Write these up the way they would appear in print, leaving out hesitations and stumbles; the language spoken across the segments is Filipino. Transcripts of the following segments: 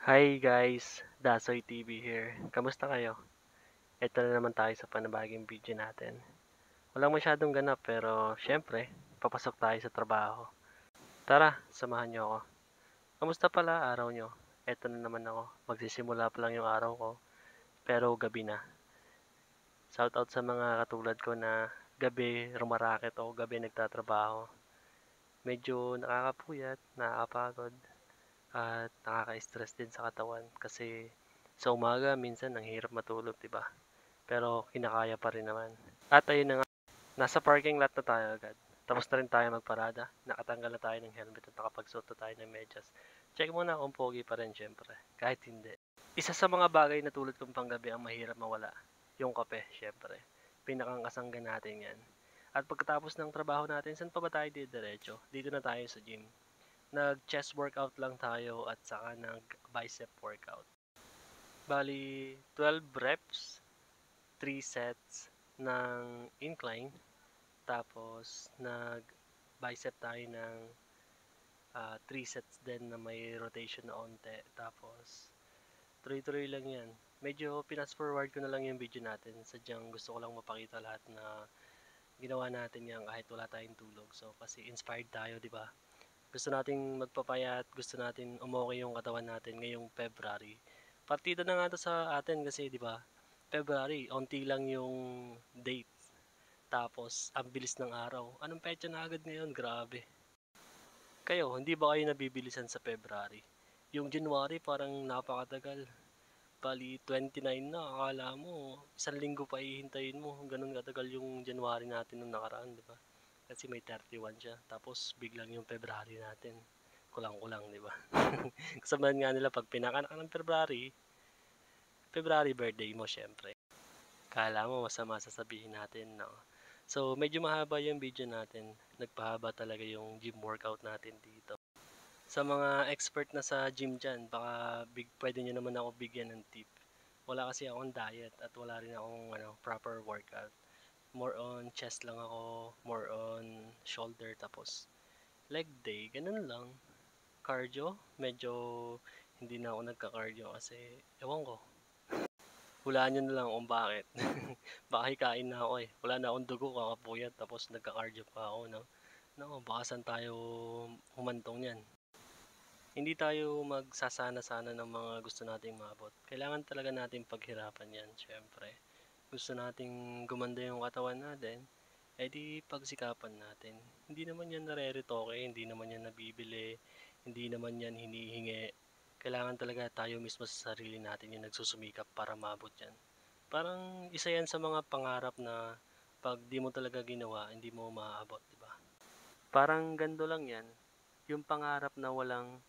Hi guys, Dasoy TV here. Kamusta kayo? Ito na naman tayo sa panibagong video natin. Walang masyadong ganap pero syempre, papasok tayo sa trabaho. Tara, samahan niyo ako. Kamusta pala araw niyo? Ito na naman ako. Magsisimula pa lang yung araw ko, pero gabi na. Shoutout sa mga katulad ko na gabi rumaraket o gabi nagtatrabaho. Medyo nakakapuyat, nakakapagod, at nakaka-stress din sa katawan kasi sa umaga minsan ang hirap matulog, 'di ba? Pero kinakaya pa rin naman. At ayun na nga, nasa parking lot na tayo agad. Tapos na rin tayo magparada. Nakatanggal na tayo ng helmet at nakapagsuot na tayo ng medyas. Check muna kung pogi pa rin syempre. Kahit hindi. Isa sa mga bagay na tulad kong panggabi ang mahirap mawala. Yung kape, syempre. Pinakang kasangga natin yan. At pagkatapos ng trabaho natin, saan pa ba tayo diretso? Dito na tayo sa gym. Nag-chest workout lang tayo at saka nag-bicep workout. Bali, 12 reps, 3 sets ng incline. Tapos, nag-bicep tayo ng 3 sets din na may rotation na onte. Tapos, tuloy-tuloy lang yan. Medyo pinas-forward ko na lang yung video natin. Sadyang gusto ko lang mapakita lahat na ginawa natin yan kahit wala tayong tulog. So, kasi inspired tayo, di ba? Gusto nating magpapayat, gusto natin umokay yung katawan natin ngayong February. Partida na nga to sa atin kasi, di ba? February, onti lang yung date. Tapos, ang bilis ng araw. Anong petsa na agad ngayon? Grabe. Kayo, hindi ba kayo nabibilisan sa February? Yung January parang napakatagal. Bali, 29 na. Akala mo, isang linggo pa ihintayin mo. Ganun katagal yung January natin nung nakaraan, di ba? Kasi may 31 siya. Tapos, biglang yung February natin. Kulang-kulang, di ba? Kasabahan nga nila pag pinakanak ng February birthday mo, syempre. Kala mo masama sasabihin natin, no? So, medyo mahaba yung video natin. Nagpahaba talaga yung gym workout natin dito. Sa mga expert na sa gym dyan, baka pwede nyo naman ako bigyan ng tip. Wala kasi akong diet at wala rin akong proper workout. More on chest lang ako, more on shoulder, tapos leg day, ganun lang. Cardio, medyo hindi na ako nagka-cardio kasi, ewan ko, hulaan nyo na lang kung bakit. Baka hikain na ako eh. Wala na akong dugo, kakapuyat, tapos nagka-cardio pa ako, no? No, baka saan tayo humantong yan. Hindi tayo magsasana-sana ng mga gusto nating maabot. Kailangan talaga natin paghirapan yan, syempre. Gusto nating gumanda yung katawan natin, edi pagsikapan natin. Hindi naman yan nareretoke, hindi naman yan nabibili, hindi naman yan hinihingi. Kailangan talaga tayo mismo sa sarili natin yung nagsusumikap para maabot yan. Parang isa yan sa mga pangarap na pag di mo talaga ginawa, hindi mo maaabot, di ba? Parang ganito lang yan, yung pangarap na walang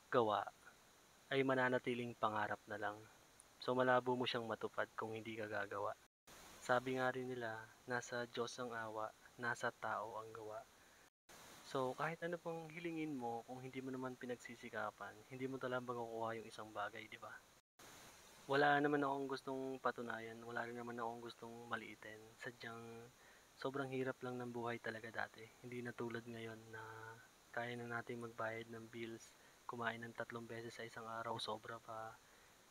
gawa ay mananatiling pangarap na lang. So malabo mo siyang matupad kung hindi ka gagawa. Sabi nga rin nila, nasa Diyos ang awa, nasa tao ang gawa. So kahit ano pang hilingin mo, kung hindi mo naman pinagsisikapan, hindi mo talagang makukuha yung isang bagay, di ba? Wala naman akong gustong patunayan, wala rin naman akong gustong maliitin. Sadyang sobrang hirap lang ng buhay talaga dati. Hindi na tulad ngayon na kaya na natin magbayad ng bills, kumain ng 3 beses sa isang araw, sobra pa.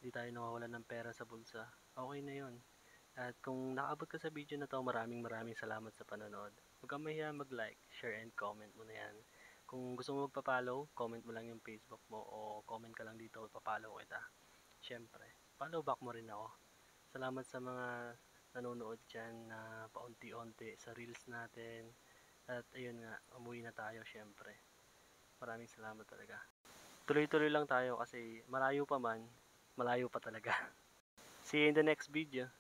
Hindi tayo nawawalan ng pera sa bulsa. Okay na yon. At kung nakaabot ka sa video na to, maraming salamat sa panonood. Huwag kang mahiya mag-like, share, and comment mo na yan. Kung gusto mo magpa-follow, comment mo lang yung Facebook mo o comment ka lang dito, papfollow kita. Siyempre, follow back mo rin ako. Salamat sa mga nanonood dyan na paunti-unti sa reels natin. At ayun nga, umuwi na tayo syempre. Maraming salamat talaga. Tuloy-tuloy lang tayo kasi malayo pa man, malayo pa talaga. See you in the next video.